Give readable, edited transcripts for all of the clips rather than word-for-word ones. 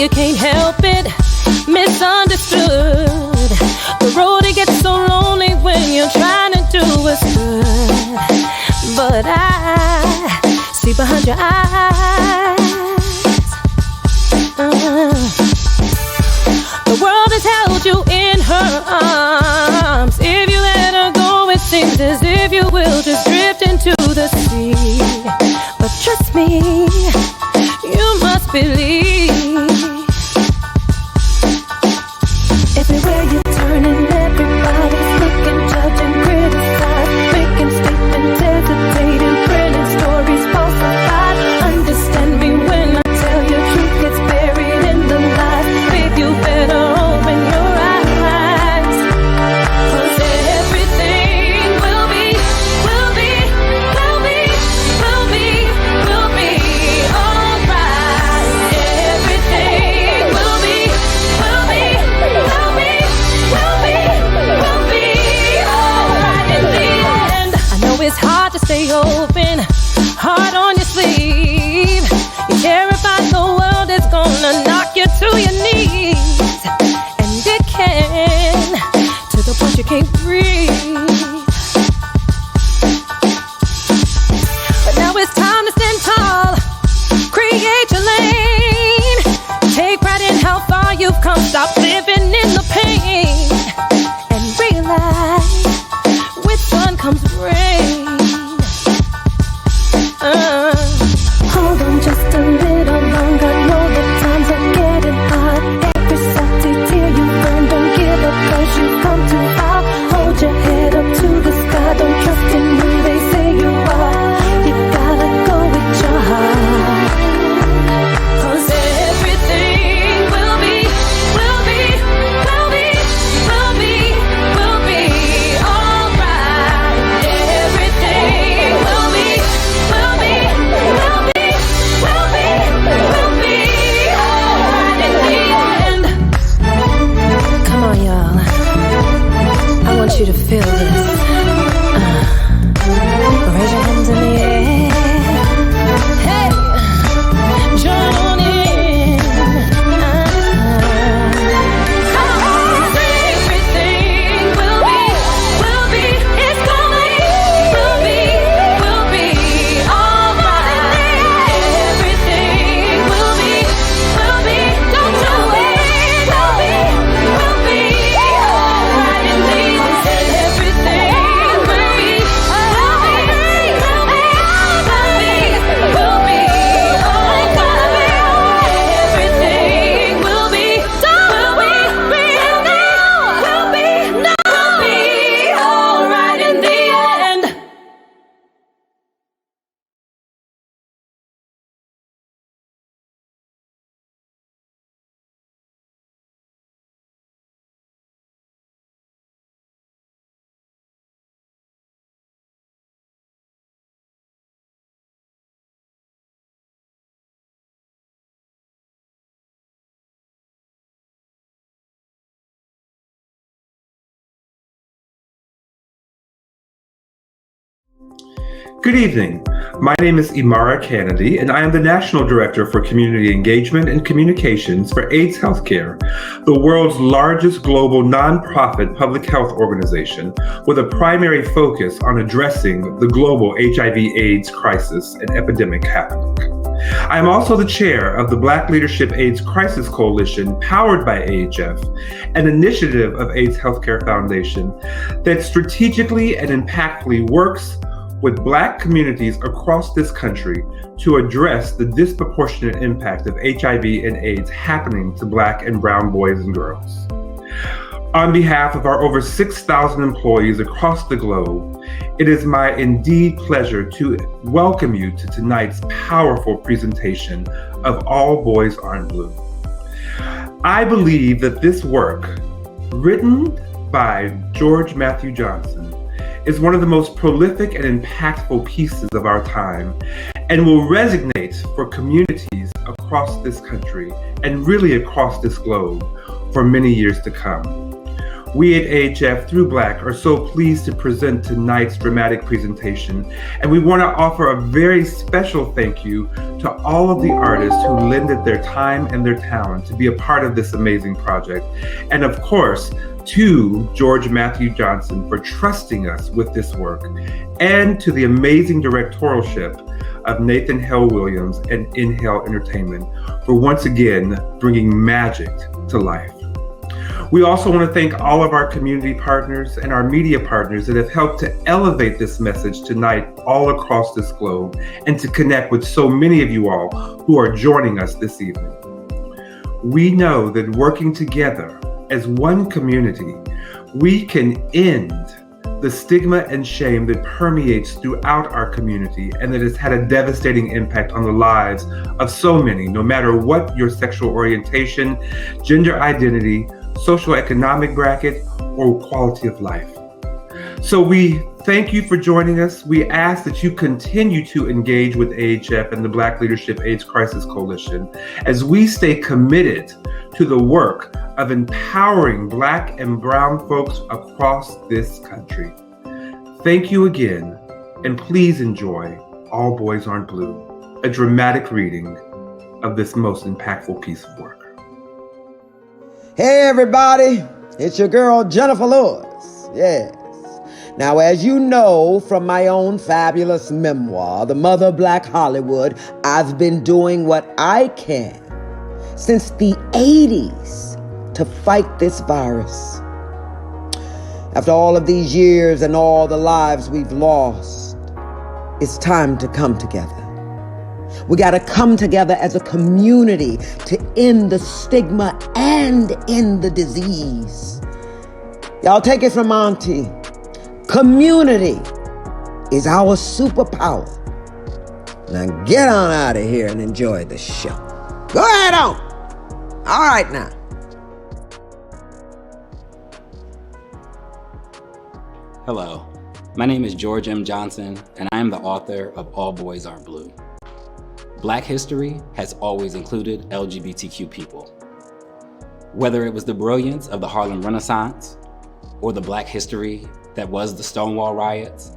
you can't help it, misunderstood. The road, it gets so lonely when you're trying to do what's good. But I see behind your eyes. The world has held you in her arms. If you let her go, it seems as if you will just drift into the sea. But trust me, you must believe. Everywhere you turn and everybody's looking, judging, criticizing, making statements, hesitating, printing stories falsified. Understand me when I tell you truth gets buried in the lies. Babe, you better open your eyes, 'cause everything will be alright. Everything will be alright in the end. I know it's hard to stay open, heart on your sleeve. You're terrified the world is gonna knock you to your knees, and it can, to the point you can't breathe. But now it's time to stand tall, create your lane, take pride in how far you've come, stop living in the pain, and realize with sun comes rain. Hold on just a little longer, know the times are getting hard. Every salty tear you burn, don't give up 'cause you've come too far. Hold your head up to the sky, don't trust in who they say you are. You gotta go with your heart, 'cause everything will be alright. Everything will be alright in the end. Come on, y'all. I want you to feel this. Raise your hands in the air. Hey, join on in. Everything will be, it's gonna will be alright. Everything will be, don't you wait, will be alright in the end. Everything will be alright. Everything will be, don't we now, will be alright in the end. Good evening. My name is Imara Kennedy, and I am the National Director for Community Engagement and Communications for AIDS Healthcare, the world's largest global nonprofit public health organization with a primary focus on addressing the global HIV/AIDS crisis and epidemic happening. I am also the chair of the Black Leadership AIDS Crisis Coalition, powered by AHF, an initiative of AIDS Healthcare Foundation that strategically and impactfully works with Black communities across this country to address the disproportionate impact of HIV and AIDS happening to Black and brown boys and girls. On behalf of our over 6,000 employees across the globe, it is my indeed pleasure to welcome you to tonight's powerful presentation of All Boys Aren't Blue. I believe that this work, written by George Matthew Johnson, is one of the most prolific and impactful pieces of our time and will resonate for communities across this country and really across this globe for many years to come. We at AHF Through Black are so pleased to present tonight's dramatic presentation, and we want to offer a very special thank you to all of the artists who lended their time and their talent to be a part of this amazing project, and of course, to George Matthew Johnson for trusting us with this work, and to the amazing directoralship of Nathan Hale Williams and iN-Hale Entertainment for once again bringing magic to life. We also want to thank all of our community partners and our media partners that have helped to elevate this message tonight all across this globe and to connect with so many of you all who are joining us this evening. We know that working together as one community, we can end the stigma and shame that permeates throughout our community and that has had a devastating impact on the lives of so many, no matter what your sexual orientation, gender identity, socioeconomic bracket, or quality of life. So we thank you for joining us. We ask that you continue to engage with AHF and the Black Leadership AIDS Crisis Coalition as we stay committed to the work of empowering Black and Brown folks across this country. Thank you again, and please enjoy All Boys Aren't Blue, a dramatic reading of this most impactful piece of work. Hey everybody, it's your girl Jennifer Lewis. Yes. Now, as you know from my own fabulous memoir, The Mother of Black Hollywood, I've been doing what I can since the 80s to fight this virus. After all of these years and all the lives we've lost, it's time to come together. We got to come together as a community to end the stigma and end the disease. Y'all take it from Auntie. Community is our superpower. Now get on out of here and enjoy the show. Go ahead on. All right now. Hello, my name is George M. Johnson, and I am the author of All Boys Aren't Blue. Black history has always included LGBTQ people. Whether it was the brilliance of the Harlem Renaissance, or the Black history that was the Stonewall riots,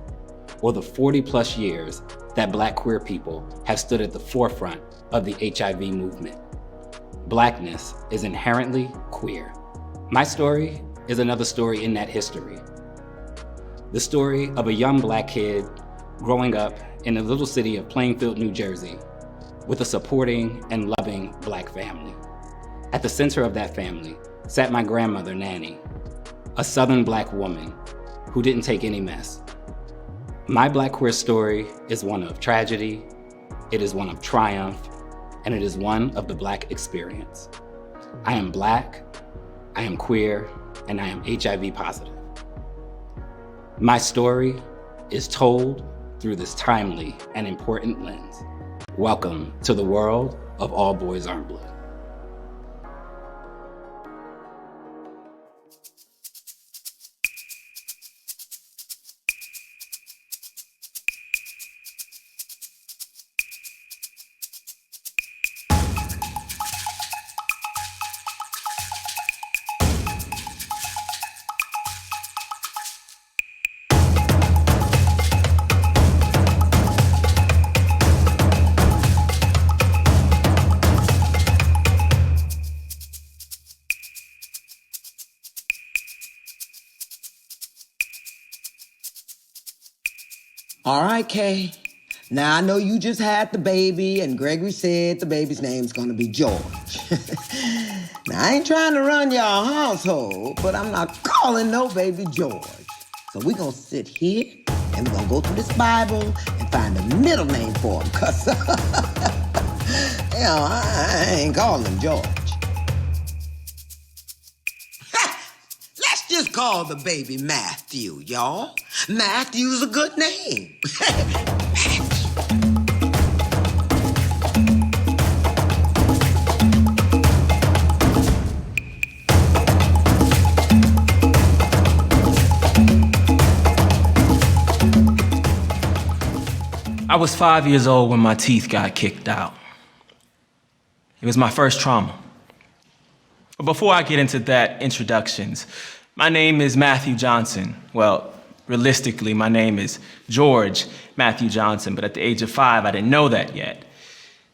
or the 40+ years that Black queer people have stood at the forefront of the HIV movement. Blackness is inherently queer. My story is another story in that history. The story of a young Black kid growing up in the little city of Plainfield, New Jersey, with a supporting and loving Black family. At the center of that family sat my grandmother, Nanny, a Southern Black woman who didn't take any mess. My Black queer story is one of tragedy, it is one of triumph, and it is one of the Black experience. I am Black, I am queer, and I am HIV positive. My story is told through this timely and important lens. Welcome to the world of All Boys Aren't Blue. All right, Kay. Now, I know you just had the baby, and Gregory said the baby's name's gonna be George. Now, I ain't trying to run your household, but I'm not calling no baby George. So we're gonna sit here, and we're gonna go through this Bible and find a middle name for him, cause, I ain't calling him George. Let's just call the baby Matthew, y'all. Matthew's a good name. I was 5 years old when my teeth got kicked out. It was my first trauma. But before I get into that, introductions, My name is Matthew Johnson. Well, realistically, my name is George Matthew Johnson, but at the age of 5, I didn't know that yet.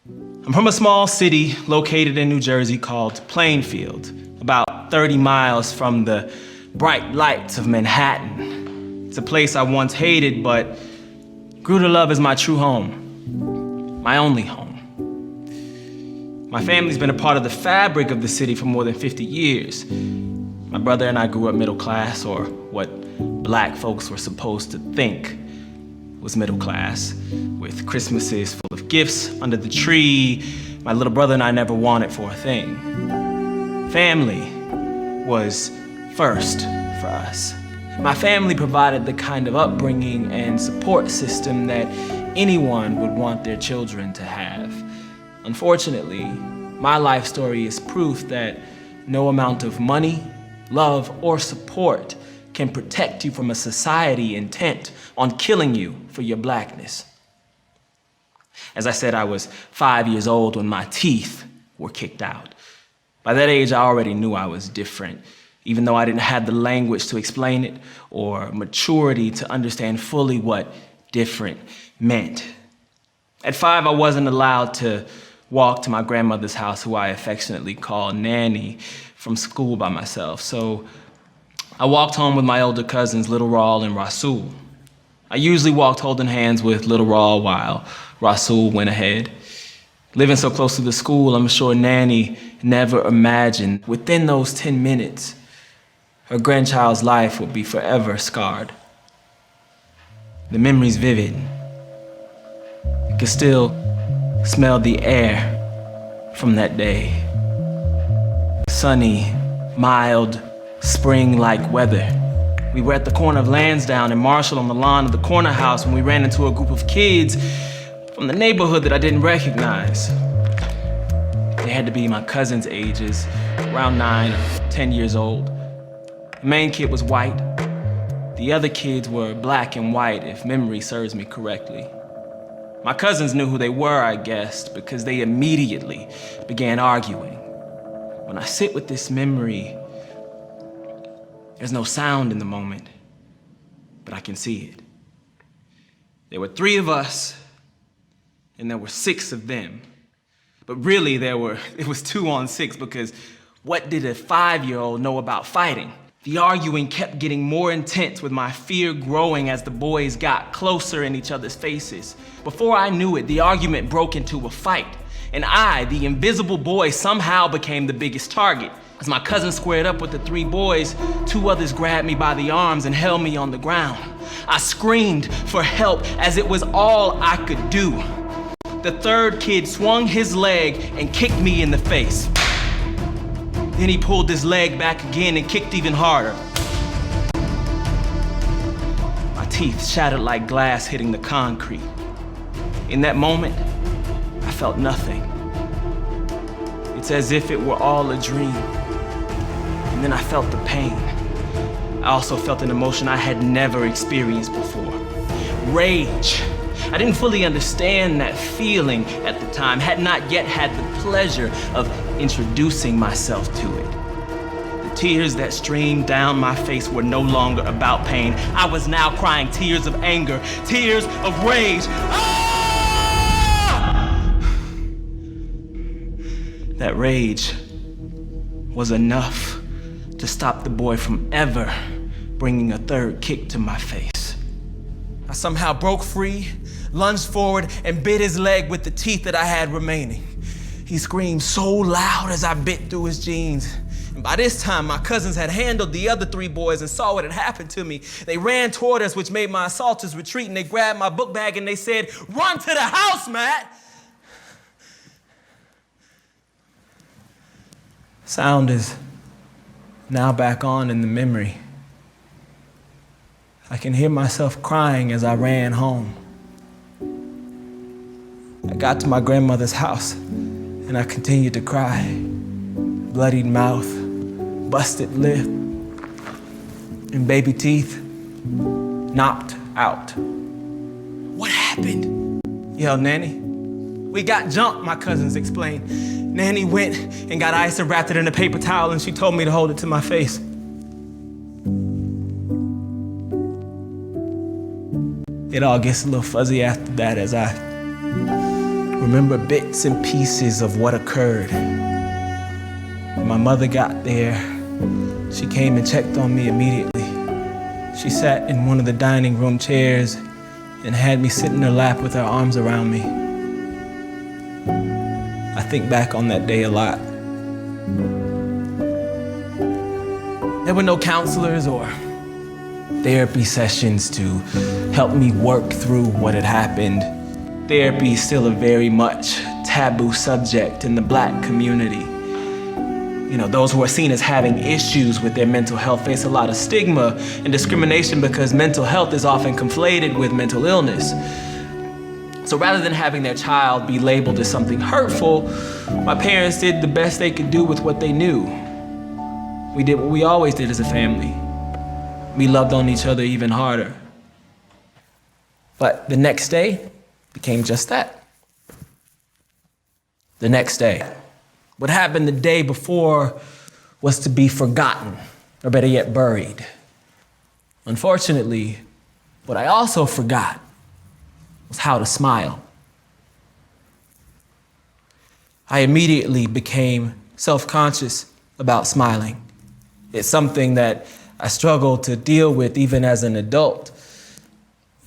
I'm from a small city located in New Jersey called Plainfield, about 30 miles from the bright lights of Manhattan. It's a place I once hated, but grew to love as my true home, my only home. My family's been a part of the fabric of the city for more than 50 years. My brother and I grew up middle class, or what black folks were supposed to think was middle class, with Christmases full of gifts under the tree. My little brother and I never wanted for a thing. Family was first for us. My family provided the kind of upbringing and support system that anyone would want their children to have. Unfortunately, my life story is proof that no amount of money, love, or support can protect you from a society intent on killing you for your blackness. As I said, I was 5 years old when my teeth were kicked out. By that age, I already knew I was different, even though I didn't have the language to explain it or maturity to understand fully what different meant. At 5, I wasn't allowed to walk to my grandmother's house, who I affectionately call Nanny, from school by myself. So I walked home with my older cousins, Little Raul and Rasul. I usually walked holding hands with Little Raul while Rasul went ahead. Living so close to the school, I'm sure Nanny never imagined within those 10 minutes, her grandchild's life would be forever scarred. The memory's vivid. I can still smell the air from that day. Sunny, mild, spring-like weather. We were at the corner of Lansdowne and Marshall on the lawn of the corner house when we ran into a group of kids from the neighborhood that I didn't recognize. They had to be my cousins' ages, around 9 or 10 years old. The main kid was white. The other kids were black and white, if memory serves me correctly. My cousins knew who they were, I guessed, because they immediately began arguing. When I sit with this memory, there's no sound in the moment, but I can see it. There were 3 of us, and there were 6 of them. But really, it was 2 on 6, because what did a 5-year-old know about fighting? The arguing kept getting more intense, with my fear growing as the boys got closer in each other's faces. Before I knew it, the argument broke into a fight, and I, the invisible boy, somehow became the biggest target. As my cousin squared up with the 3 boys, 2 others grabbed me by the arms and held me on the ground. I screamed for help, as it was all I could do. The 3rd kid swung his leg and kicked me in the face. Then he pulled his leg back again and kicked even harder. My teeth shattered like glass hitting the concrete. In that moment, I felt nothing. It's as if it were all a dream. And then I felt the pain. I also felt an emotion I had never experienced before. Rage. I didn't fully understand that feeling at the time, had not yet had the pleasure of introducing myself to it. The tears that streamed down my face were no longer about pain. I was now crying tears of anger, tears of rage. Ah! That rage was enough to stop the boy from ever bringing a 3rd kick to my face. I somehow broke free, lunged forward, and bit his leg with the teeth that I had remaining. He screamed so loud as I bit through his jeans. And by this time, my cousins had handled the other 3 boys and saw what had happened to me. They ran toward us, which made my assaulters retreat, and they grabbed my book bag and they said, "Run to the house, Matt!" Sound is now back on in the memory. I can hear myself crying as I ran home. I got to my grandmother's house and I continued to cry. Bloodied mouth, busted lip, and baby teeth knocked out. "What happened?" yelled Nanny. "We got jumped," my cousins explained. Nanny went and got ice and wrapped it in a paper towel, and she told me to hold it to my face. it all gets a little fuzzy after that as I remember bits and pieces of what occurred. When my mother got there, she came and checked on me immediately. She sat in one of the dining room chairs and had me sit in her lap with her arms around me. I think back on that day a lot. There were no counselors or therapy sessions to help me work through what had happened. Therapy is still a very much taboo subject in the Black community. You know, those who are seen as having issues with their mental health face a lot of stigma and discrimination because mental health is often conflated with mental illness. So rather than having their child be labeled as something hurtful, my parents did the best they could do with what they knew. We did what we always did as a family. We loved on each other even harder. But the next day became just that. The next day. What happened the day before was to be forgotten, or better yet, buried. Unfortunately, what I also forgot was how to smile. I immediately became self-conscious about smiling. It's something that I struggled to deal with even as an adult.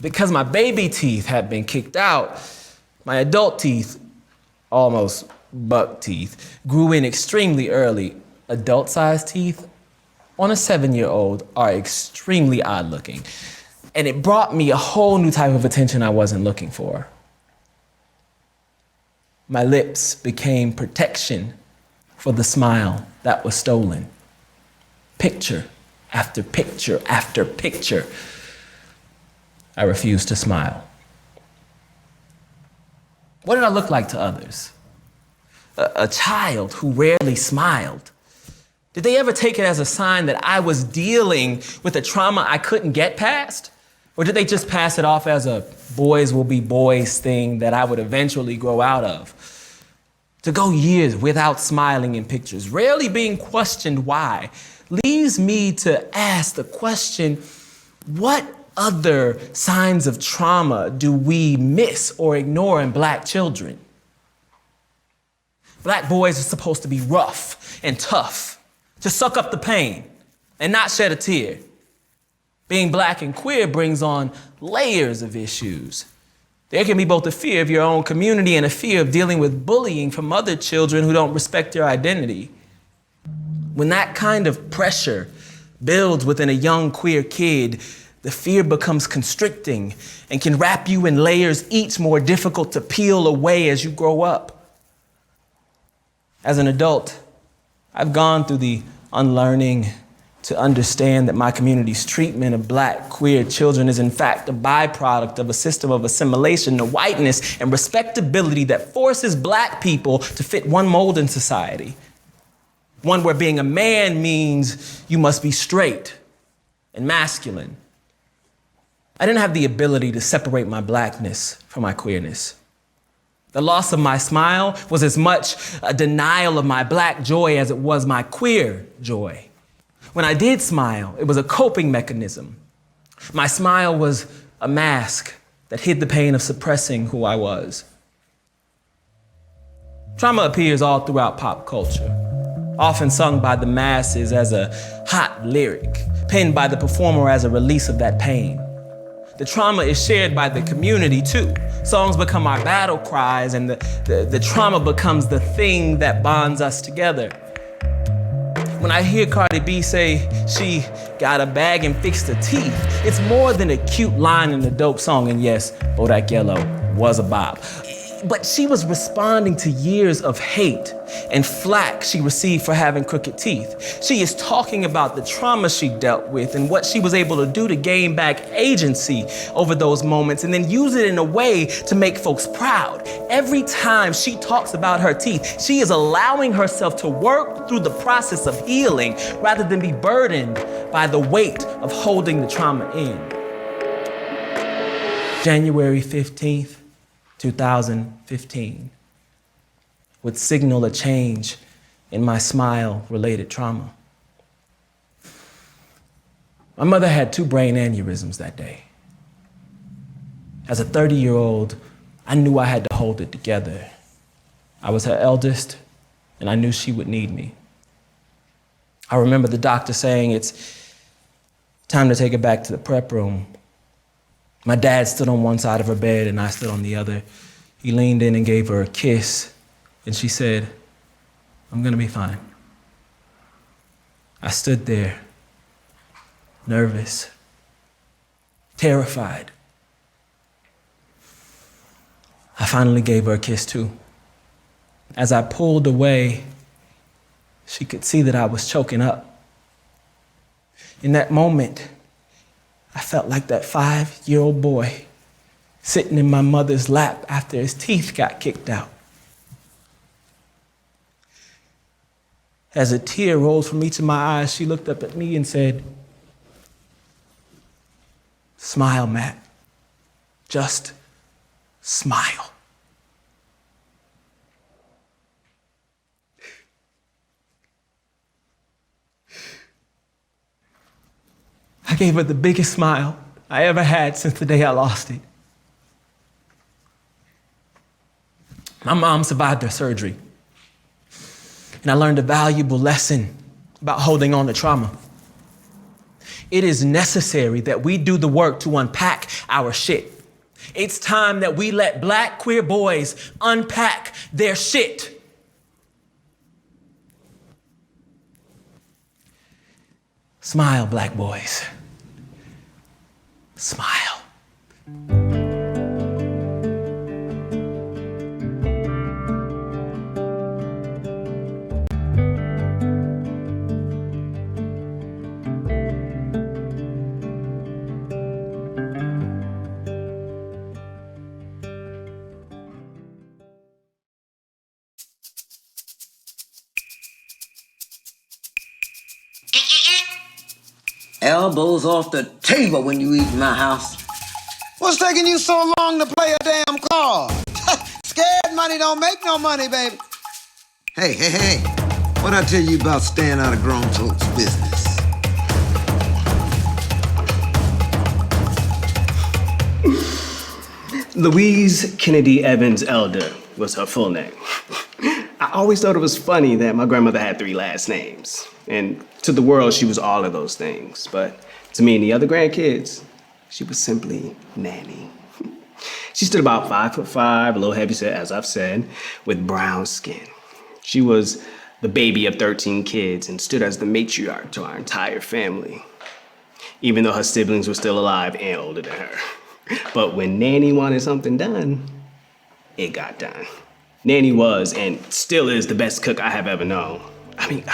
Because my baby teeth had been kicked out, my adult teeth, almost buck teeth, grew in extremely early. Adult-sized teeth on a 7-year-old are extremely odd-looking. And it brought me a whole new type of attention I wasn't looking for. My lips became protection for the smile that was stolen. Picture after picture after picture, I refused to smile. What did I look like to others? A child who rarely smiled. Did they ever take it as a sign that I was dealing with a trauma I couldn't get past? Or did they just pass it off as a boys will be boys thing that I would eventually grow out of? To go years without smiling in pictures, rarely being questioned why, leaves me to ask the question, what other signs of trauma do we miss or ignore in Black children? Black boys are supposed to be rough and tough, to suck up the pain and not shed a tear. Being Black and queer brings on layers of issues. There can be both a fear of your own community and a fear of dealing with bullying from other children who don't respect your identity. When that kind of pressure builds within a young queer kid, the fear becomes constricting and can wrap you in layers each more difficult to peel away as you grow up. As an adult, I've gone through the unlearning to understand that my community's treatment of Black queer children is in fact a byproduct of a system of assimilation to whiteness and respectability that forces Black people to fit one mold in society. One where being a man means you must be straight and masculine. I didn't have the ability to separate my Blackness from my queerness. The loss of my smile was as much a denial of my Black joy as it was my queer joy. When I did smile, it was a coping mechanism. My smile was a mask that hid the pain of suppressing who I was. Trauma appears all throughout pop culture, often sung by the masses as a hot lyric, penned by the performer as a release of that pain. The trauma is shared by the community too. Songs become our battle cries and the trauma becomes the thing that bonds us together. When I hear Cardi B say she got a bag and fixed her teeth, it's more than a cute line in a dope song, and yes, Bodak Yellow was a bop. But she was responding to years of hate and flack she received for having crooked teeth. She is talking about the trauma she dealt with and what she was able to do to gain back agency over those moments and then use it in a way to make folks proud. Every time she talks about her teeth, she is allowing herself to work through the process of healing rather than be burdened by the weight of holding the trauma in. January 15th, 2015 would signal a change in my smile-related trauma. My mother had 2 brain aneurysms that day. As a 30-year-old, I knew I had to hold it together. I was her eldest, and I knew she would need me. I remember the doctor saying it's time to take her back to the prep room. My dad stood on one side of her bed and I stood on the other. He leaned in and gave her a kiss, and she said, "I'm gonna be fine." I stood there, nervous, terrified. I finally gave her a kiss too. As I pulled away, she could see that I was choking up. In that moment, I felt like that 5-year-old boy sitting in my mother's lap after his teeth got kicked out. As a tear rolled from each of my eyes, she looked up at me and said, "Smile, Matt. Just smile." I gave her the biggest smile I ever had since the day I lost it. My mom survived her surgery, and I learned a valuable lesson about holding on to trauma. It is necessary that we do the work to unpack our shit. It's time that we let Black queer boys unpack their shit. Smile, Black boys. Smile. Elbows off the table when you eat in my house. What's taking you so long to play a damn card? Scared money don't make no money, baby. Hey. What'd I tell you about staying out of grown folks' business? Louise Kennedy Evans Elder was her full name. I always thought it was funny that my grandmother had 3 last names. And to the world, she was all of those things. But to me and the other grandkids, she was simply Nanny. She stood about 5'5", a little heavyset, as I've said, with brown skin. She was the baby of 13 kids and stood as the matriarch to our entire family, even though her siblings were still alive and older than her. But when Nanny wanted something done, it got done. Nanny was and still is the best cook I have ever known. I mean,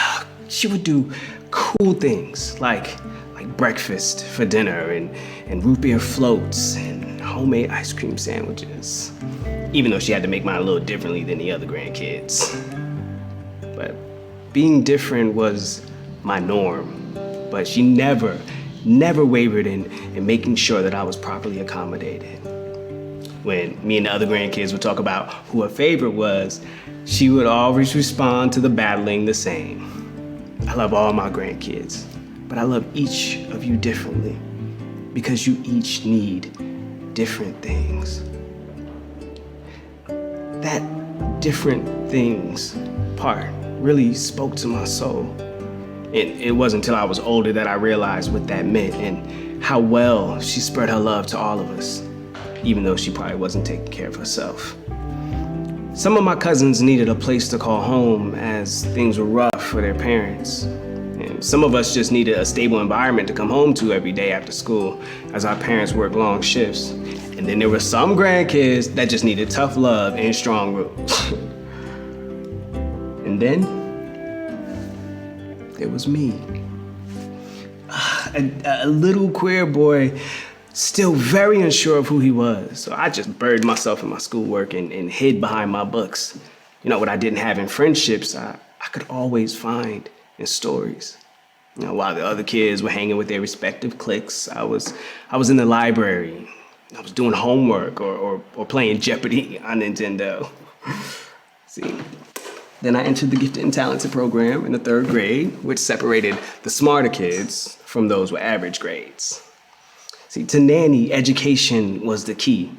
she would do cool things like breakfast for dinner and root beer floats and homemade ice cream sandwiches, even though she had to make mine a little differently than the other grandkids. But being different was my norm, but she never wavered in making sure that I was properly accommodated. When me and the other grandkids would talk about who her favorite was, she would always respond to the battling the same. I love all my grandkids, but I love each of you differently because you each need different things. That different things part really spoke to my soul. It wasn't until I was older that I realized what that meant and how well she spread her love to all of us, even though she probably wasn't taking care of herself. Some of my cousins needed a place to call home as things were rough for their parents. And some of us just needed a stable environment to come home to every day after school as our parents worked long shifts. And then there were some grandkids that just needed tough love and strong roots. And then there was me. A little queer boy, still very unsure of who he was. So I just buried myself in my schoolwork and hid behind my books. You know, what I didn't have in friendships, I could always find in stories. You know, while the other kids were hanging with their respective cliques, I was in the library. I was doing homework or playing Jeopardy on Nintendo. See, then I entered the Gifted and Talented program in the 3rd grade, which separated the smarter kids from those with average grades. See, to Nanny, education was the key.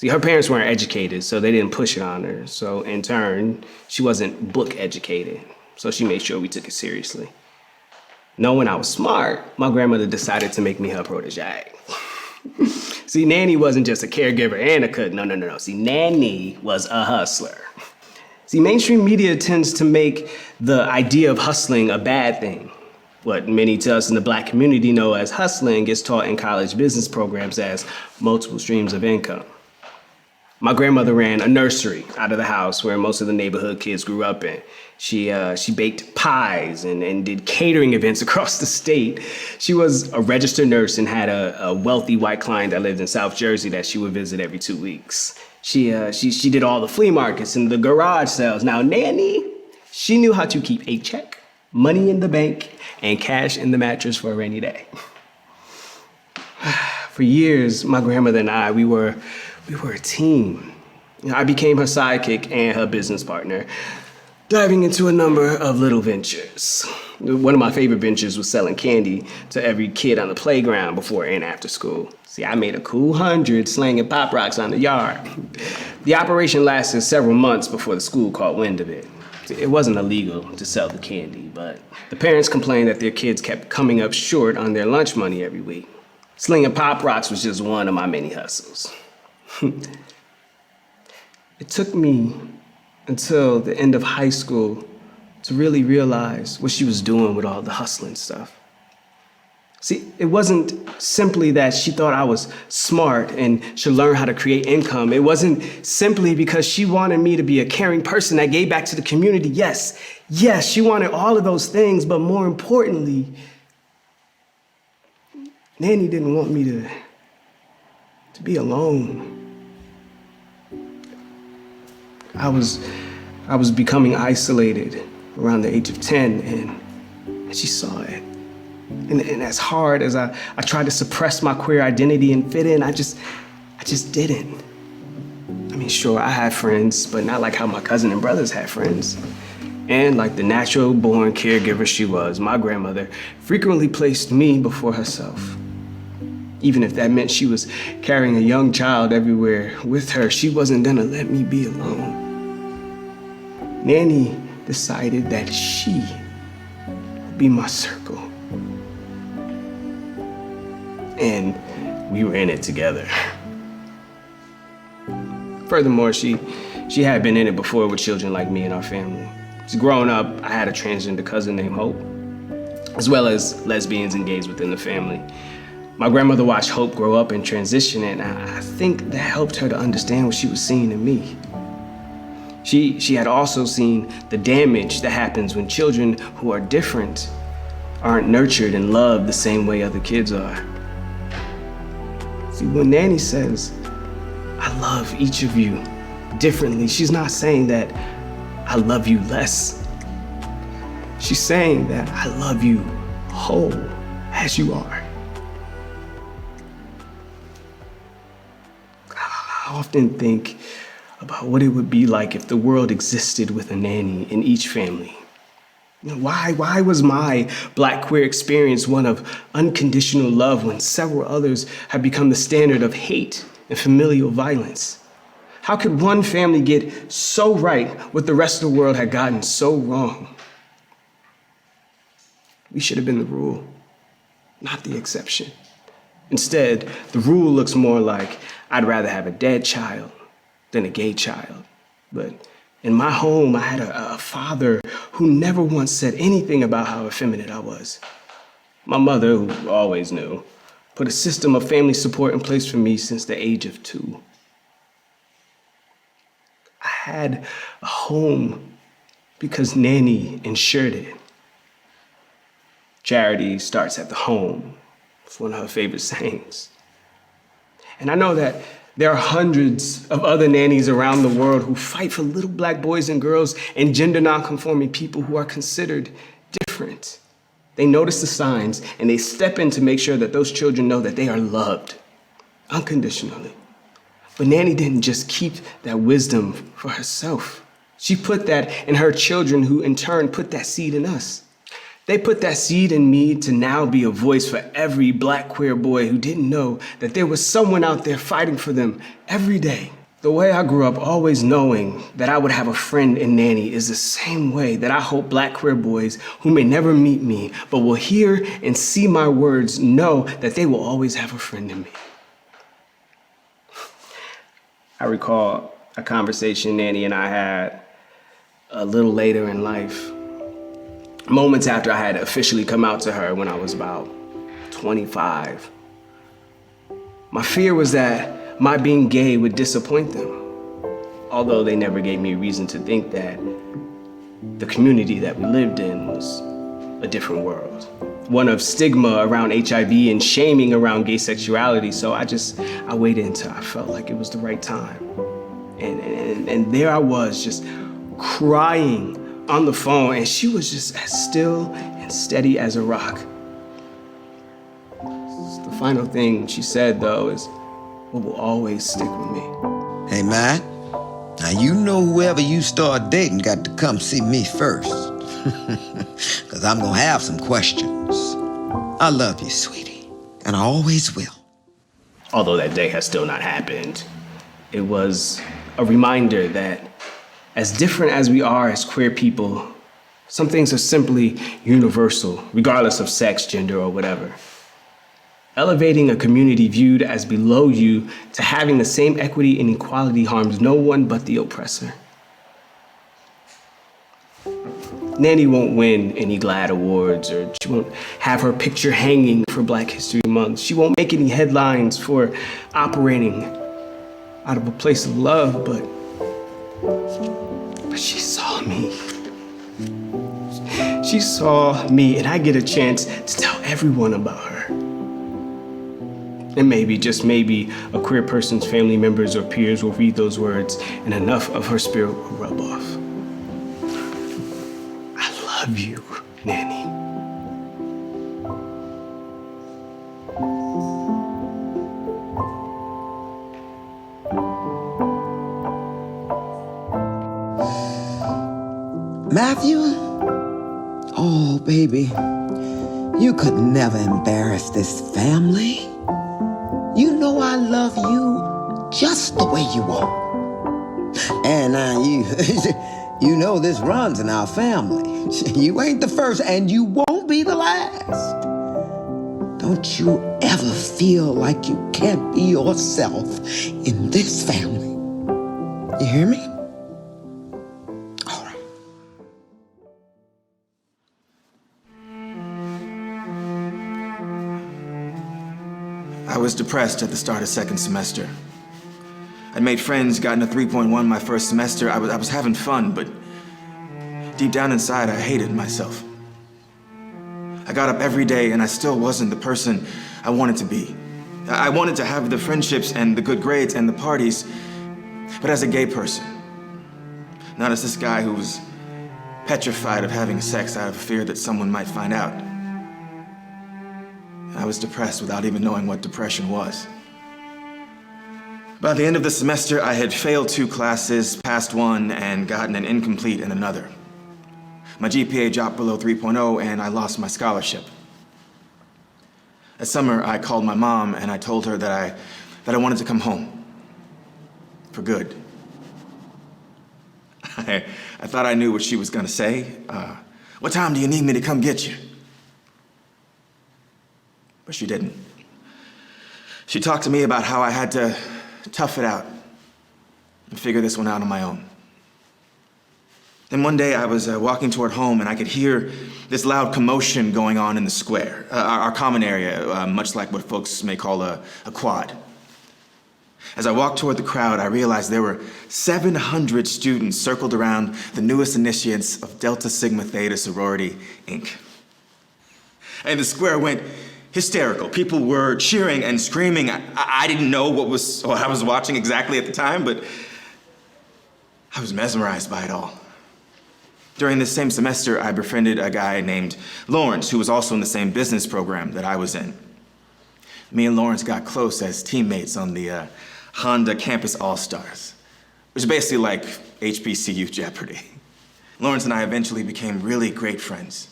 See, her parents weren't educated, so they didn't push it on her. So in turn, she wasn't book educated. So she made sure we took it seriously. Knowing I was smart, my grandmother decided to make me her protege. See, Nanny wasn't just a caregiver and a cook. No. See, Nanny was a hustler. See, mainstream media tends to make the idea of hustling a bad thing. What many to us in the Black community know as hustling gets taught in college business programs as multiple streams of income. My grandmother ran a nursery out of the house where most of the neighborhood kids grew up in. She baked pies and did catering events across the state. She was a registered nurse and had a wealthy white client that lived in South Jersey that she would visit every 2 weeks. She did all the flea markets and the garage sales. Now, Nanny, she knew how to keep a check, money in the bank, and cash in the mattress for a rainy day. For years, my grandmother and I, we were a team. I became her sidekick and her business partner, diving into a number of little ventures. One of my favorite ventures was selling candy to every kid on the playground before and after school. See, I made a cool 100 slanging Pop Rocks on the yard. The operation lasted several months before the school caught wind of it. It wasn't illegal to sell the candy, but the parents complained that their kids kept coming up short on their lunch money every week. Slinging Pop Rocks was just one of my many hustles. It took me until the end of high school to really realize what she was doing with all the hustling stuff. See, it wasn't simply that she thought I was smart and should learn how to create income. It wasn't simply because she wanted me to be a caring person that gave back to the community. Yes, she wanted all of those things, but more importantly, Nanny didn't want me to be alone. I was becoming isolated around the age of 10, and she saw it. And as hard as I tried to suppress my queer identity and fit in, I just didn't. I mean, sure, I had friends, but not like how my cousin and brothers had friends. And like the natural-born caregiver she was, my grandmother frequently placed me before herself. Even if that meant she was carrying a young child everywhere with her, she wasn't gonna let me be alone. Nanny decided that she would be my circle. And we were in it together. Furthermore, she had been in it before with children like me and our family. So growing up, I had a transgender cousin named Hope, as well as lesbians and gays within the family. My grandmother watched Hope grow up and transition, and I think that helped her to understand what she was seeing in me. She had also seen the damage that happens when children who are different aren't nurtured and loved the same way other kids are. See, when Nanny says, I love each of you differently, she's not saying that I love you less. She's saying that I love you whole as you are. I often think about what it would be like if the world existed with a nanny in each family. Why was my Black queer experience one of unconditional love when several others have become the standard of hate and familial violence? How could one family get so right what the rest of the world had gotten so wrong? We should have been the rule, not the exception. Instead, the rule looks more like I'd rather have a dead child than a gay child. But in my home, I had a father who never once said anything about how effeminate I was. My mother, who always knew, put a system of family support in place for me since the age of 2. I had a home because Nanny ensured it. Charity starts at the home. It's one of her favorite sayings. And I know that there are hundreds of other nannies around the world who fight for little Black boys and girls and gender nonconforming people who are considered different. They notice the signs and they step in to make sure that those children know that they are loved unconditionally. But Nanny didn't just keep that wisdom for herself. She put that in her children, who in turn put that seed in us. They put that seed in me to now be a voice for every black queer boy who didn't know that there was someone out there fighting for them every day. The way I grew up always knowing that I would have a friend in Nanny is the same way that I hope black queer boys who may never meet me but will hear and see my words know that they will always have a friend in me. I recall a conversation Nanny and I had a little later in life, moments after I had officially come out to her when I was about 25. My fear was that my being gay would disappoint them, although they never gave me reason to think that the community that we lived in was a different world, one of stigma around HIV and shaming around gay sexuality. So I waited until I felt like it was the right time. And there I was, just crying on the phone, and she was just as still and steady as a rock. The final thing she said, though, is what will always stick with me. Hey, man, now you know whoever you start dating got to come see me first. Because I'm going to have some questions. I love you, sweetie, and I always will. Although that day has still not happened, it was a reminder that as different as we are as queer people, some things are simply universal, regardless of sex, gender, or whatever. Elevating a community viewed as below you to having the same equity and equality harms no one but the oppressor. Nanny won't win any GLAAD awards, or she won't have her picture hanging for Black History Month. She won't make any headlines for operating out of a place of love, but she saw me. She saw me, and I get a chance to tell everyone about her. And maybe, just maybe, a queer person's family members or peers will read those words and enough of her spirit will rub off. I love you, Nanny. Matthew? Oh, baby, you could never embarrass this family. You know I love you just the way you are. And you know this runs in our family. You ain't the first, and you won't be the last. Don't you ever feel like you can't be yourself in this family. You hear me? All right. I was depressed at the start of second semester. I'd made friends, gotten a 3.1 my first semester. I was having fun, but deep down inside, I hated myself. I got up every day and I still wasn't the person I wanted to be. I wanted to have the friendships and the good grades and the parties, but as a gay person, not as this guy who was petrified of having sex out of fear that someone might find out. I was depressed without even knowing what depression was. By the end of the semester, I had failed 2 classes, passed 1, and gotten an incomplete in another. My GPA dropped below 3.0, and I lost my scholarship. That summer, I called my mom, and I told her that I wanted to come home. For good. I thought I knew what she was gonna say. What time do you need me to come get you? But she didn't. She talked to me about how I had to tough it out and figure this one out on my own. Then one day I was walking toward home and I could hear this loud commotion going on in the square, our common area, much like what folks may call a quad. As I walked toward the crowd, I realized there were 700 students circled around the newest initiates of Delta Sigma Theta Sorority, Inc. And the square went hysterical. People were cheering and screaming. I didn't know what I was watching exactly at the time, but I was mesmerized by it all. During this same semester, I befriended a guy named Lawrence, who was also in the same business program that I was in. Me and Lawrence got close as teammates on the Honda Campus All-Stars, which is basically like HBCU Jeopardy. Lawrence and I eventually became really great friends.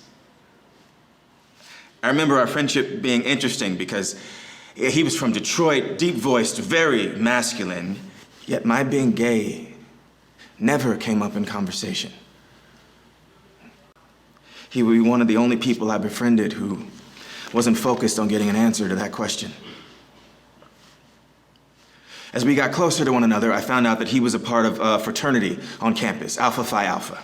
I remember our friendship being interesting because he was from Detroit, deep-voiced, very masculine, yet my being gay never came up in conversation. He would be one of the only people I befriended who wasn't focused on getting an answer to that question. As we got closer to one another, I found out that he was a part of a fraternity on campus, Alpha Phi Alpha.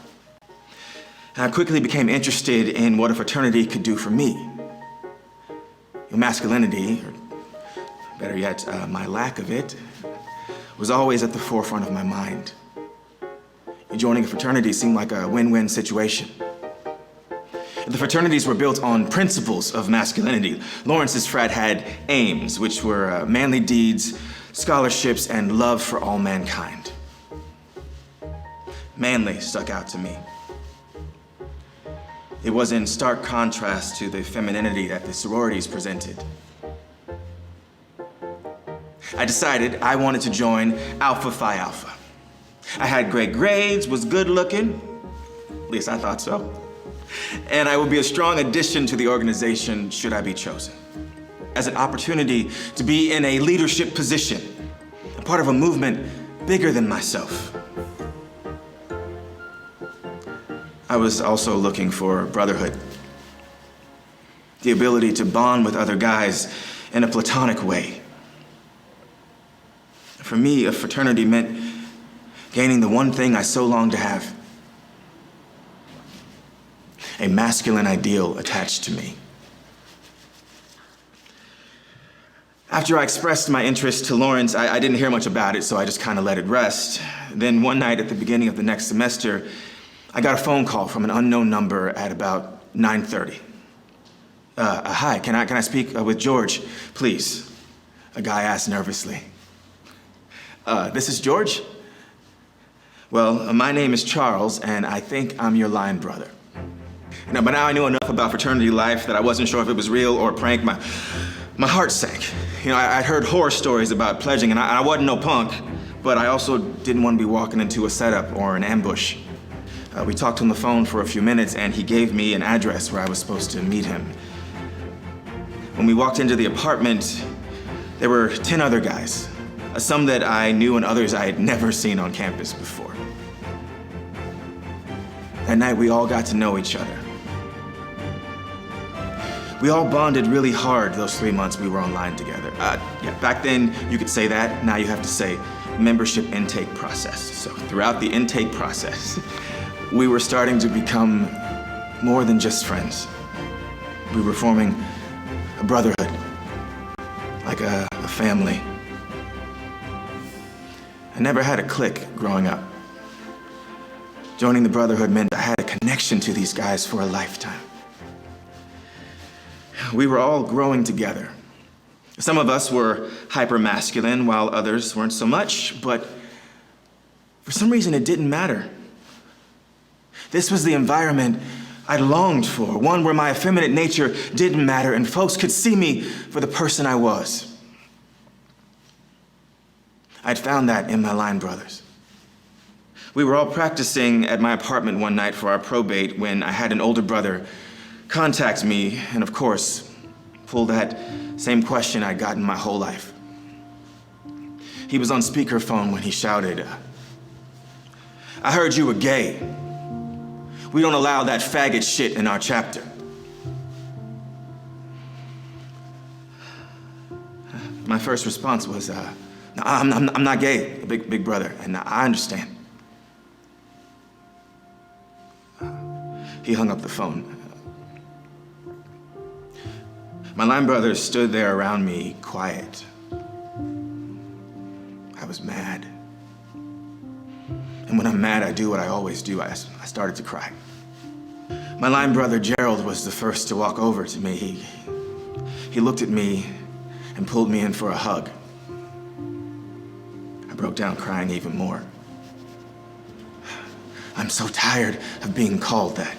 And I quickly became interested in what a fraternity could do for me. Masculinity, or better yet, my lack of it, was always at the forefront of my mind. Joining a fraternity seemed like a win-win situation. The fraternities were built on principles of masculinity. Lawrence's frat had aims, which were manly deeds, scholarships, and love for all mankind. Manly stuck out to me. It was in stark contrast to the femininity that the sororities presented. I decided I wanted to join Alpha Phi Alpha. I had great grades, was good looking, at least I thought so, and I would be a strong addition to the organization should I be chosen. As an opportunity to be in a leadership position, a part of a movement bigger than myself. I was also looking for brotherhood. The ability to bond with other guys in a platonic way. For me, a fraternity meant gaining the one thing I so longed to have. A masculine ideal attached to me. After I expressed my interest to Lawrence, I didn't hear much about it, so I just kind of let it rest. Then one night at the beginning of the next semester, I got a phone call from an unknown number at about 9:30. Hi, can I speak with George, please? A guy asked nervously. This is George? Well, my name is Charles, and I think I'm your line brother. But now I knew enough about fraternity life that I wasn't sure if it was real or a prank. My heart sank. I'd heard horror stories about pledging, and I wasn't no punk, but I also didn't want to be walking into a setup or an ambush. We talked on the phone for a few minutes, and he gave me an address where I was supposed to meet him. When we walked into the apartment, there were 10 other guys. Some that I knew and others I had never seen on campus before. That night, we all got to know each other. We all bonded really hard those 3 months we were online together. Back then, you could say that. Now you have to say membership intake process. So throughout the intake process, we were starting to become more than just friends. We were forming a brotherhood, like a family. I never had a clique growing up. Joining the brotherhood meant I had a connection to these guys for a lifetime. We were all growing together. Some of us were hyper-masculine, while others weren't so much, but for some reason it didn't matter. This was the environment I longed for, one where my effeminate nature didn't matter and folks could see me for the person I was. I'd found that in my line brothers. We were all practicing at my apartment one night for our probate when I had an older brother contact me and, of course, pull that same question I'd gotten my whole life. He was on speakerphone when he shouted, "I heard you were gay. We don't allow that faggot shit in our chapter." My first response was, "No, I'm not gay, big brother, and I understand." He hung up the phone. My line brothers stood there around me, quiet. I was mad. And when I'm mad, I do what I always do. I started to cry. My line brother, Gerald, was the first to walk over to me. He looked at me and pulled me in for a hug. I broke down crying even more. I'm so tired of being called that.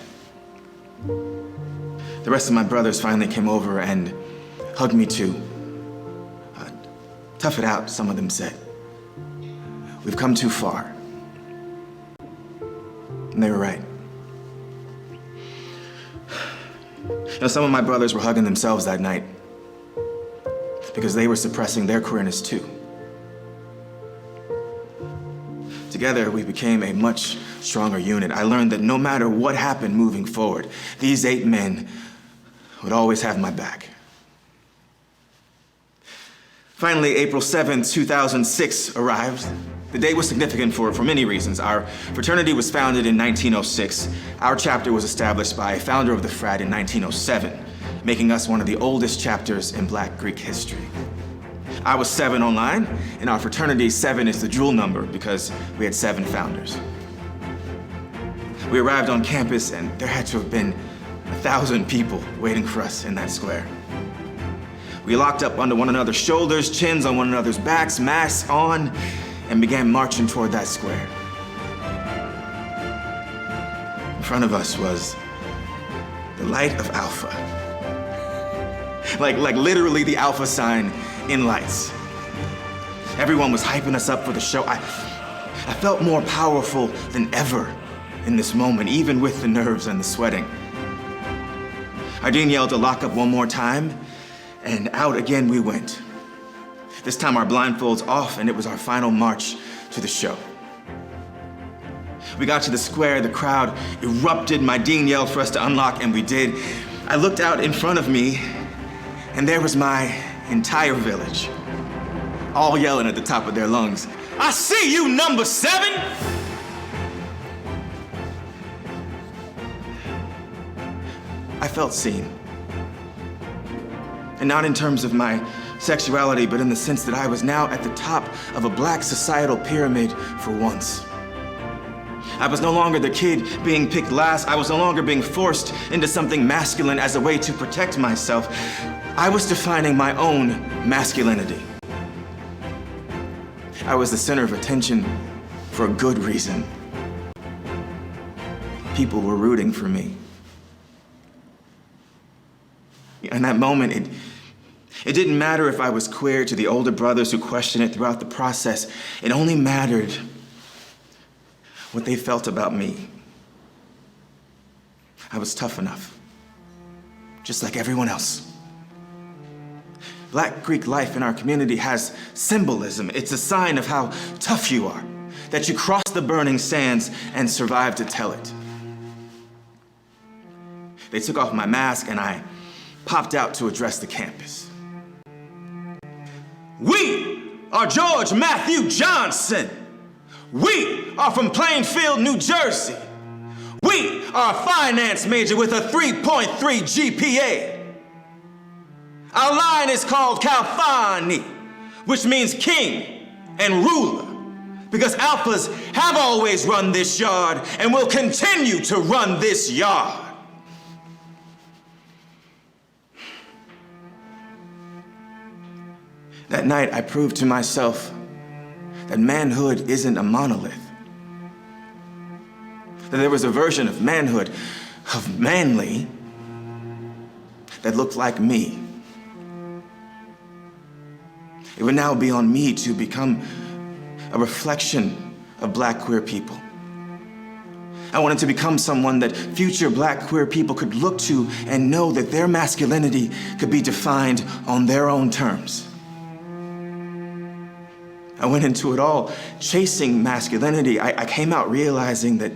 The rest of my brothers finally came over and hugged me too. Tough it out, some of them said. We've come too far. And they were right. You know, some of my brothers were hugging themselves that night because they were suppressing their queerness too. Together, we became a much stronger unit. I learned that no matter what happened moving forward, these 8 men would always have my back. Finally, April 7th, 2006 arrived. The date was significant for many reasons. Our fraternity was founded in 1906. Our chapter was established by a founder of the frat in 1907, making us one of the oldest chapters in Black Greek history. I was 7 online, and our fraternity 7 is the jewel number because we had 7 founders. We arrived on campus, and there had to have been 1,000 people waiting for us in that square. We locked up under one another's shoulders, chins on one another's backs, masks on, and began marching toward that square. In front of us was the light of Alpha. Like literally the Alpha sign in lights. Everyone was hyping us up for the show. I felt more powerful than ever in this moment, even with the nerves and the sweating. Our dean yelled to lock up one more time, and out again we went. This time our blindfolds off, and it was our final march to the show. We got to the square, the crowd erupted, my dean yelled for us to unlock, and we did. I looked out in front of me, and there was my entire village, all yelling at the top of their lungs, "I see you, number 7! I felt seen. And not in terms of my sexuality, but in the sense that I was now at the top of a Black societal pyramid for once. I was no longer the kid being picked last. I was no longer being forced into something masculine as a way to protect myself. I was defining my own masculinity. I was the center of attention for a good reason. People were rooting for me. In that moment, it didn't matter if I was queer to the older brothers who questioned it throughout the process. It only mattered what they felt about me. I was tough enough, just like everyone else. Black Greek life in our community has symbolism. It's a sign of how tough you are, that you cross the burning sands and survive to tell it. They took off my mask and I popped out to address the campus. We are George Matthew Johnson. We are from Plainfield, New Jersey. We are a finance major with a 3.3 GPA. Our line is called Kalfani, which means king and ruler, because alphas have always run this yard and will continue to run this yard. That night, I proved to myself that manhood isn't a monolith. That there was a version of manhood, of manly, that looked like me. It would now be on me to become a reflection of Black queer people. I wanted to become someone that future Black queer people could look to and know that their masculinity could be defined on their own terms. I went into it all chasing masculinity. I came out realizing that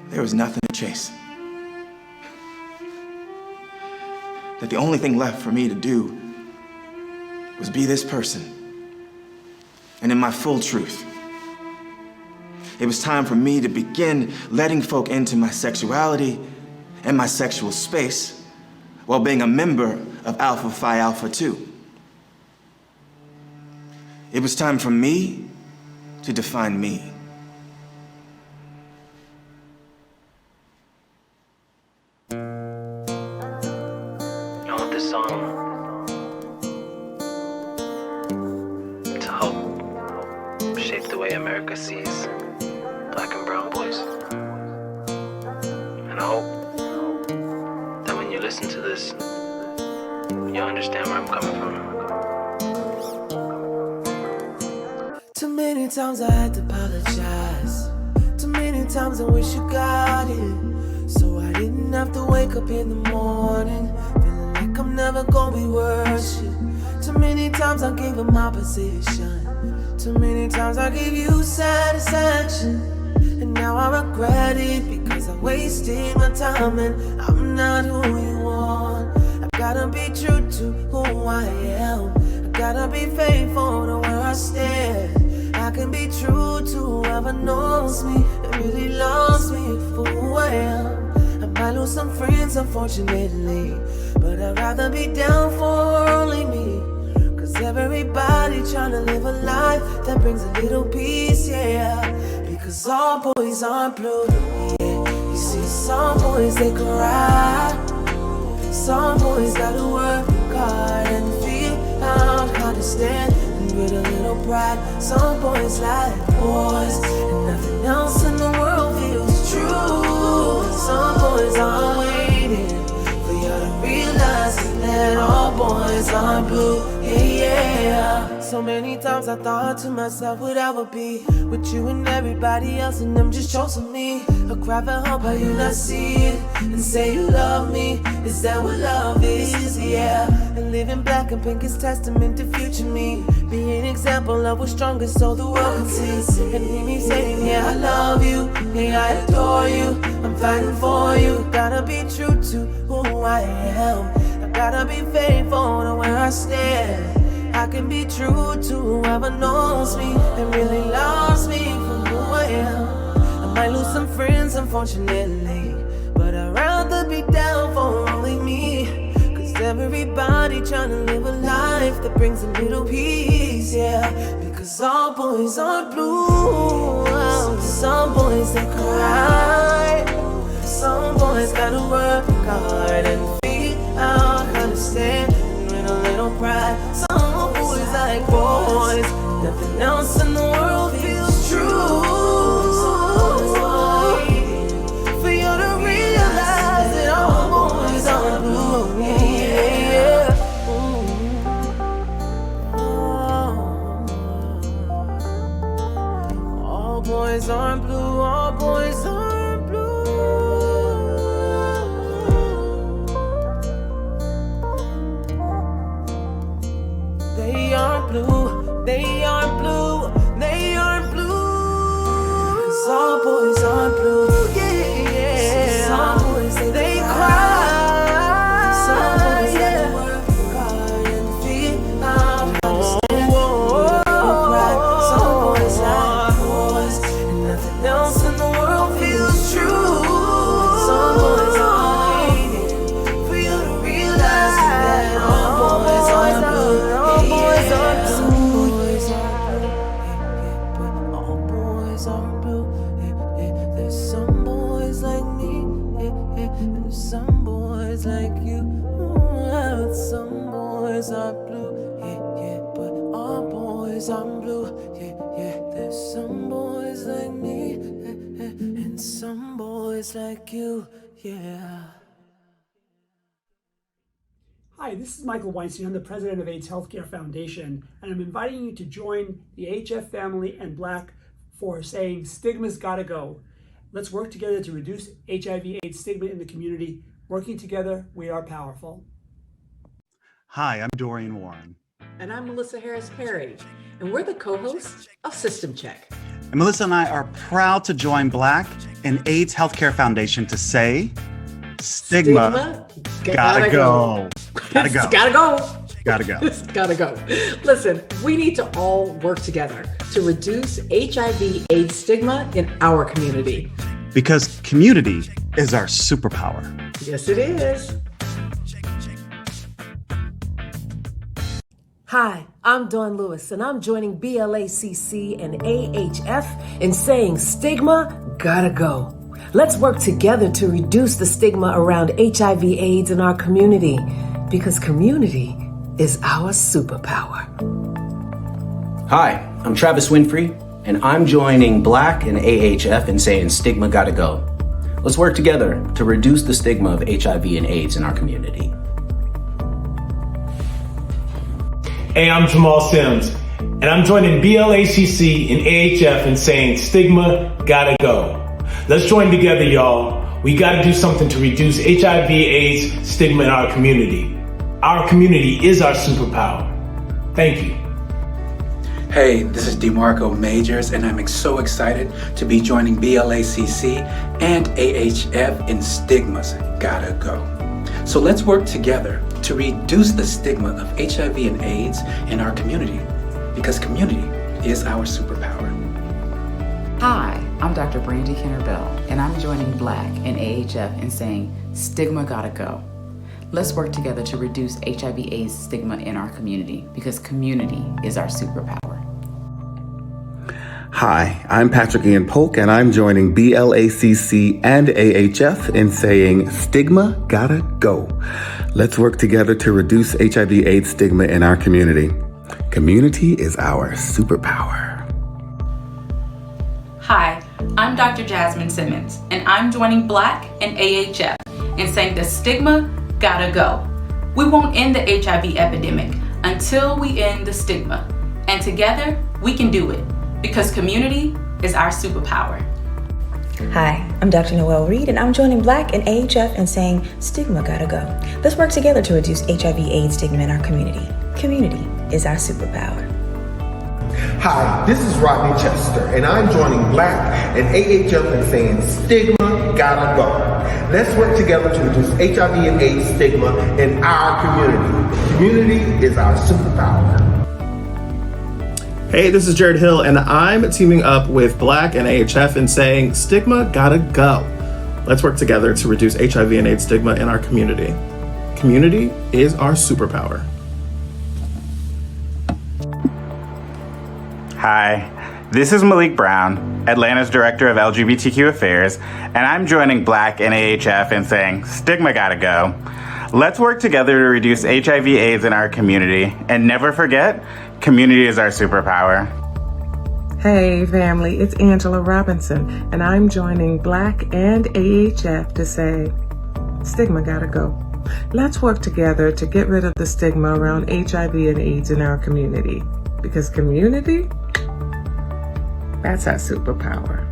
there was nothing to chase. That the only thing left for me to do was be this person, and in my full truth. It was time for me to begin letting folk into my sexuality and my sexual space while being a member of Alpha Phi Alpha 2. It was time for me to define me. I want this song to help shape the way America sees Black and brown boys. And I hope that when you listen to this, you'll understand where I'm coming from. Too many times I had to apologize. Too many times I wish you got it, so I didn't have have to wake up in the morning, feeling like I'm never gonna be worshipped. Too many times I gave up my position. Too many times I gave you satisfaction. And now I regret it because I wasted my time and I'm not who you want. I gotta be true to who I am. I gotta be faithful to where I stand. I can be true to whoever knows me and really loves me for who I am. I might lose some friends unfortunately, but I'd rather be down for only me. Cause everybody tryna live a life that brings a little peace, yeah. Because all boys aren't blue, yeah. You see some boys they cry. Some boys gotta work hard and feel out how to stand and with a little pride. Some boys like boys and nothing else in the world feels true. Some boys are waiting for you to realize that all boys aren't blue, yeah. So many times I thought to myself what I would be with you and everybody else, and them just chosen me. I cry for help, how you not see it and say you love me? Is that what love is? Yeah. And living black and pink is testament to future me. Be an example of what's strongest so the world can see. And hear me saying, yeah, I love you, yeah, I adore you, I'm fighting for you. Gotta be true to who I am. I gotta be faithful to where I stand. I can be true to whoever knows me and really loves me for who I am. I might lose some friends unfortunately, but I'd rather be down for only me. Cause everybody tryna live a life that brings a little peace, yeah. Because all boys aren't blue. Some boys they cry. Some boys gotta work hard and feel out how to stand with a little pride. Some boys like boys, nothing else in the world feels true. For you to realize that all boys are blue, yeah. All boys aren't blue, all boys aren't blue. They aren't blue, they aren't blue, they aren't blue. Cause all boys aren't blue, yeah. Some boys they cry. Some boys they work hard and feel out how to stand with no pride. Some boys like boys and nothing else in the world feels true. Some boys are waiting for you to realize that all boys aren't blue. All boys aren't blue, but all boys aren't blue. There's some boys like me, there's some boys like you. Some boys are blue, but all boys aren't blue. There's some boys like me, and some boys like you, yeah. Hi, this is Michael Weinstein. I'm the president of AIDS Healthcare Foundation, and I'm inviting you to join the HF family and Black for saying stigma's gotta go. Let's work together to reduce HIV/AIDS stigma in the community. Working together, we are powerful. Hi, I'm Dorian Warren. And I'm Melissa Harris Perry, and we're the co-hosts of System Check. And Melissa and I are proud to join Black and AIDS Healthcare Foundation to say stigma gotta go. Gotta go. Gotta go. Gotta go. It's gotta go. Listen, we need to all work together to reduce HIV/AIDS stigma in our community. Because community is our superpower. Yes, it is. Hi, I'm Dawn Lewis, and I'm joining BLACC and AHF in saying stigma gotta go. Let's work together to reduce the stigma around HIV/AIDS in our community, because community is our superpower. Hi, I'm Travis Winfrey, and I'm joining Black and AHF in saying stigma gotta go. Let's work together to reduce the stigma of HIV and AIDS in our community. Hey, I'm Jamal Sims, and I'm joining BLACC and AHF in saying stigma gotta go. Let's join together, y'all. We got to do something to reduce HIV/AIDS stigma in our community. Our community is our superpower. Thank you. Hey, this is DeMarco Majors, and I'm so excited to be joining BLACC and AHF in Stigma's Gotta Go. So let's work together to reduce the stigma of HIV and AIDS in our community, because community is our superpower. Hi, I'm Dr. Brandy Kenner-Bell, and I'm joining Black and AHF in saying stigma gotta go. Let's work together to reduce HIV/AIDS stigma in our community, because community is our superpower. Hi, I'm Patrick Ian Polk, and I'm joining BLACC and AHF in saying stigma gotta go. Let's work together to reduce HIV/AIDS stigma in our community. Community is our superpower. Hi, I'm Dr. Jasmine Simmons, and I'm joining Black and AHF in saying the stigma gotta go. We won't end the HIV epidemic until we end the stigma, and together we can do it, because community is our superpower. Hi, I'm Dr. Noelle Reed, and I'm joining Black and AHF in saying stigma gotta go. Let's work together to reduce HIV/AIDS stigma in our community. Community is our superpower. Hi, this is Rodney Chester, and I'm joining Black and AHF in saying stigma gotta go. Let's work together to reduce HIV and AIDS stigma in our community. Community is our superpower. Hey, this is Jared Hill, and I'm teaming up with Black and AHF in saying stigma gotta go. Let's work together to reduce HIV and AIDS stigma in our community. Community is our superpower. Hi, this is Malik Brown, Atlanta's Director of LGBTQ Affairs, and I'm joining Black and AHF in saying stigma gotta go. Let's work together to reduce HIV/AIDS in our community, and never forget, community is our superpower. Hey family, it's Angela Robinson, and I'm joining Black and AHF to say stigma gotta go. Let's work together to get rid of the stigma around HIV and AIDS in our community, because community, that's our superpower.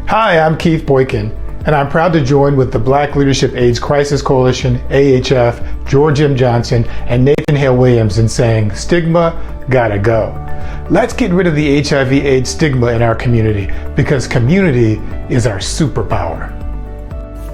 Hi, I'm Keith Boykin, and I'm proud to join with the Black Leadership AIDS Crisis Coalition, AHF, George M. Johnson, and iN-Hale Williams in saying stigma gotta go. Let's get rid of the HIV/AIDS stigma in our community, because community is our superpower.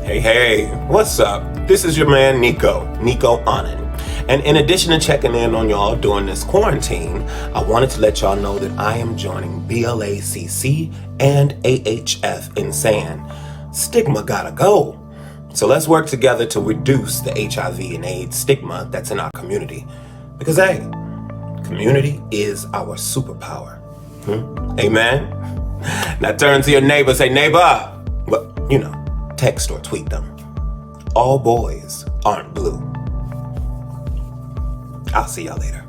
Hey, what's up? This is your man Nico Anand. And in addition to checking in on y'all during this quarantine, I wanted to let y'all know that I am joining BLACC and AHF in saying stigma gotta go. So let's work together to reduce the HIV and AIDS stigma that's in our community. Because hey, community is our superpower. Amen? Now turn to your neighbor, say, neighbor. Well, text or tweet them. All boys aren't blue. I'll see y'all later.